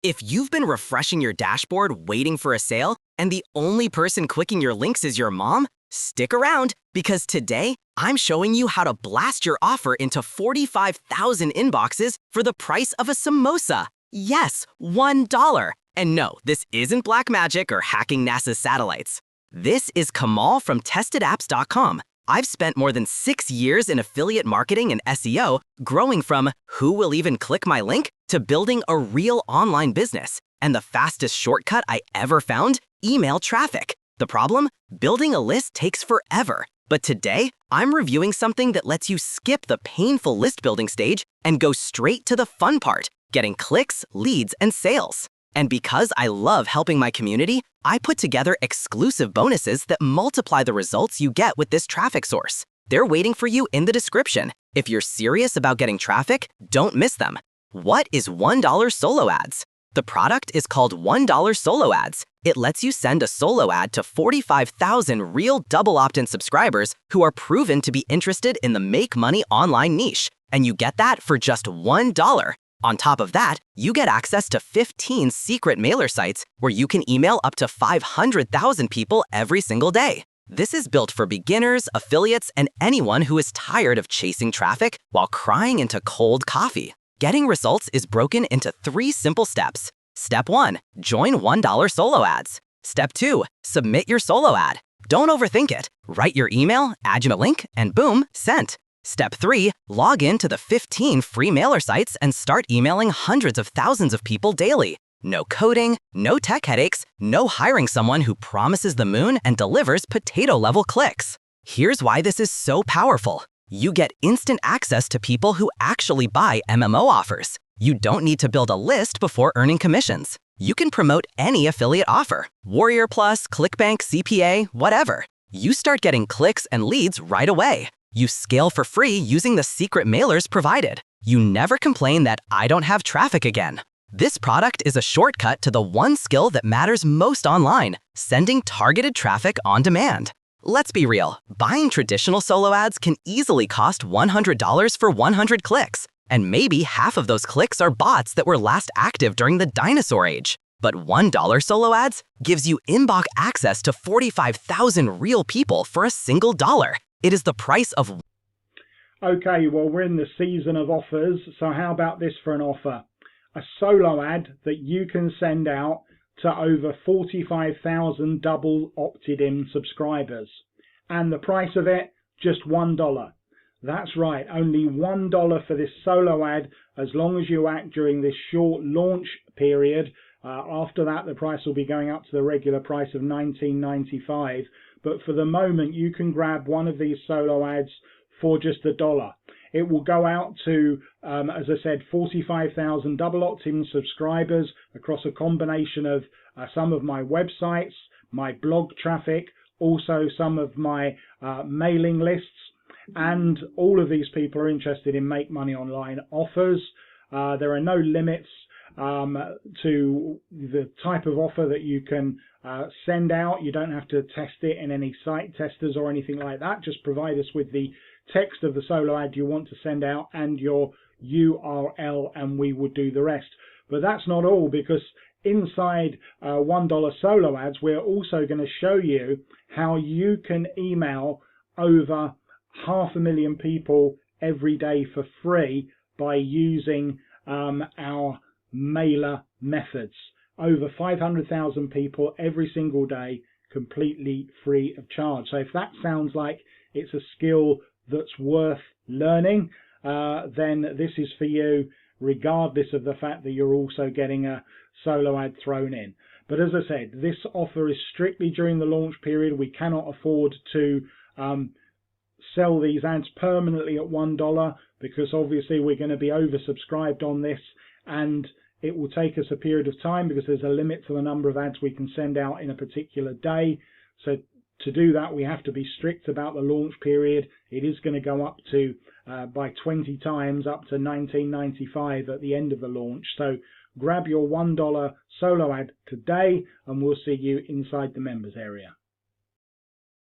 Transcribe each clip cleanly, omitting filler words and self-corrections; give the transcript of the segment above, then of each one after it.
If you've been refreshing your dashboard waiting for a sale, and the only person clicking your links is your mom, stick around, because today I'm showing you how to blast your offer into 45,000 inboxes for the price of a samosa. Yes, $1. And no, this isn't black magic or hacking NASA's satellites. This is Kamal from TestedApps.com. I've spent more than 6 years in affiliate marketing and SEO, growing from who will even click my link to building a real online business. And the fastest shortcut I ever found? Email traffic. The problem? Building a list takes forever. But today, I'm reviewing something that lets you skip the painful list building stage and go straight to the fun part, getting clicks, leads, and sales. And because I love helping my community, I put together exclusive bonuses that multiply the results you get with this traffic source. They're waiting for you in the description. If you're serious about getting traffic, don't miss them. What is $1 solo ads? The product is called $1 solo ads. It lets you send a solo ad to 45,000 real double opt-in subscribers who are proven to be interested in the make money online niche. And you get that for just $1. On top of that, you get access to 15 secret mailer sites where you can email up to 500,000 people every single day. This is built for beginners, affiliates, and anyone who is tired of chasing traffic while crying into cold coffee. Getting results is broken into 3 simple steps. Step 1, join $1 solo ads. Step 2, submit your solo ad. Don't overthink it. Write your email, add your link, and boom, sent. Step 3, log in to the 15 free mailer sites and start emailing hundreds of thousands of people daily. No coding, no tech headaches, no hiring someone who promises the moon and delivers potato-level clicks. Here's why this is so powerful. You get instant access to people who actually buy MMO offers. You don't need to build a list before earning commissions. You can promote any affiliate offer, Warrior Plus, ClickBank, CPA, whatever. You start getting clicks and leads right away. You scale for free using the secret mailers provided. You never complain that I don't have traffic again. This product is a shortcut to the one skill that matters most online, sending targeted traffic on demand. Let's be real, buying traditional solo ads can easily cost $100 for 100 clicks, and maybe half of those clicks are bots that were last active during the dinosaur age. But $1 solo ads gives you inbox access to 45,000 real people for a single dollar. It is the price of... Okay, well, we're in the season of offers, so how about this for an offer? A solo ad that you can send out to over 45,000 double opted-in subscribers. And the price of it, just $1. That's right, only $1 for this solo ad, as long as you act during this short launch period. After that, the price will be going up to the regular price of $19.95. But for the moment, you can grab one of these solo ads for just $1. It will go out to, as I said, 45,000 double opt-in subscribers across a combination of some of my websites, my blog traffic, also some of my mailing lists. And all of these people are interested in make money online offers. There are no limits to the type of offer that you can send out. You don't have to test it in any site testers or anything like that. Just provide us with the text of the solo ad you want to send out and your URL, and we would do the rest. But that's not all, because inside $1 solo ads, we're also going to show you how you can email over 500,000 people every day for free by using our mailer methods. Over 500,000 people every single day, completely free of charge. So if that sounds like it's a skill that's worth learning, then this is for you, regardless of the fact that you're also getting a solo ad thrown in. But as I said, this offer is strictly during the launch period. We cannot afford to sell these ads permanently at $1, because obviously we're going to be oversubscribed on this, and it will take us a period of time because there's a limit to the number of ads we can send out in a particular day. So to do that, we have to be strict about the launch period. It is going to go up to by 20 times up to $19.95 at the end of the launch. So grab your $1 solo ad today, and we'll see you inside the members area.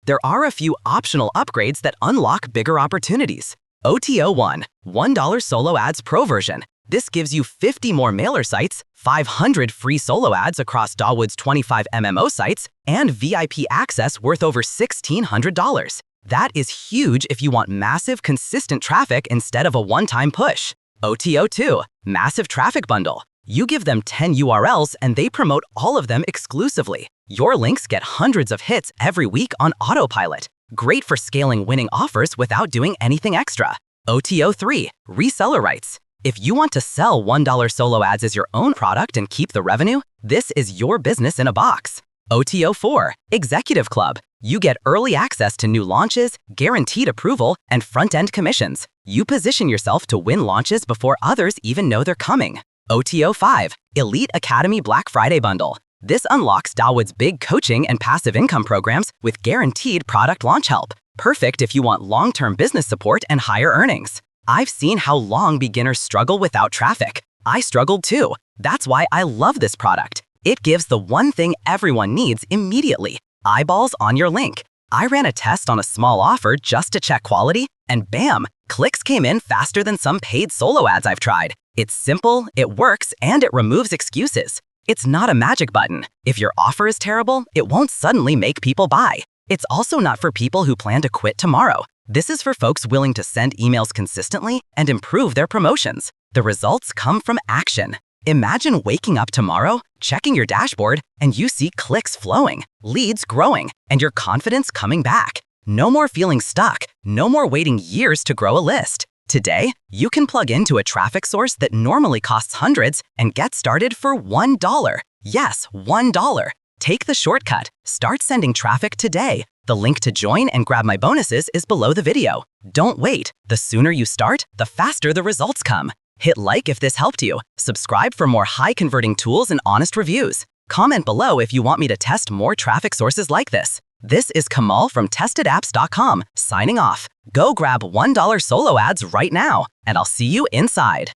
There are a few optional upgrades that unlock bigger opportunities. OTO1, $1 solo ads pro version. This gives you 50 more mailer sites, 500 free solo ads across Dawood's 25 MMO sites, and VIP access worth over $1,600. That is huge if you want massive, consistent traffic instead of a one-time push. OTO2, Massive Traffic Bundle. You give them 10 URLs and they promote all of them exclusively. Your links get hundreds of hits every week on autopilot. Great for scaling winning offers without doing anything extra. OTO3, Reseller Rights. If you want to sell $1 solo ads as your own product and keep the revenue, this is your business in a box. OTO4, Executive Club. You get early access to new launches, guaranteed approval, and front-end commissions. You position yourself to win launches before others even know they're coming. OTO5, Elite Academy Black Friday Bundle. This unlocks Dawood's big coaching and passive income programs with guaranteed product launch help. Perfect if you want long-term business support and higher earnings. I've seen how long beginners struggle without traffic. I struggled too. That's why I love this product. It gives the one thing everyone needs immediately: eyeballs on your link. I ran a test on a small offer just to check quality, and bam, clicks came in faster than some paid solo ads I've tried. It's simple, it works, and it removes excuses. It's not a magic button. If your offer is terrible, it won't suddenly make people buy. It's also not for people who plan to quit tomorrow. This is for folks willing to send emails consistently and improve their promotions. The results come from action. Imagine waking up tomorrow, checking your dashboard, and you see clicks flowing, leads growing, and your confidence coming back. No more feeling stuck. No more waiting years to grow a list. Today, you can plug into a traffic source that normally costs hundreds and get started for $1. Yes, $1. Take the shortcut. Start sending traffic today. The link to join and grab my bonuses is below the video. Don't wait. The sooner you start, the faster the results come. Hit like if this helped you. Subscribe for more high-converting tools and honest reviews. Comment below if you want me to test more traffic sources like this. This is Kamal from TestedApps.com, signing off. Go grab $1 solo ads right now, and I'll see you inside.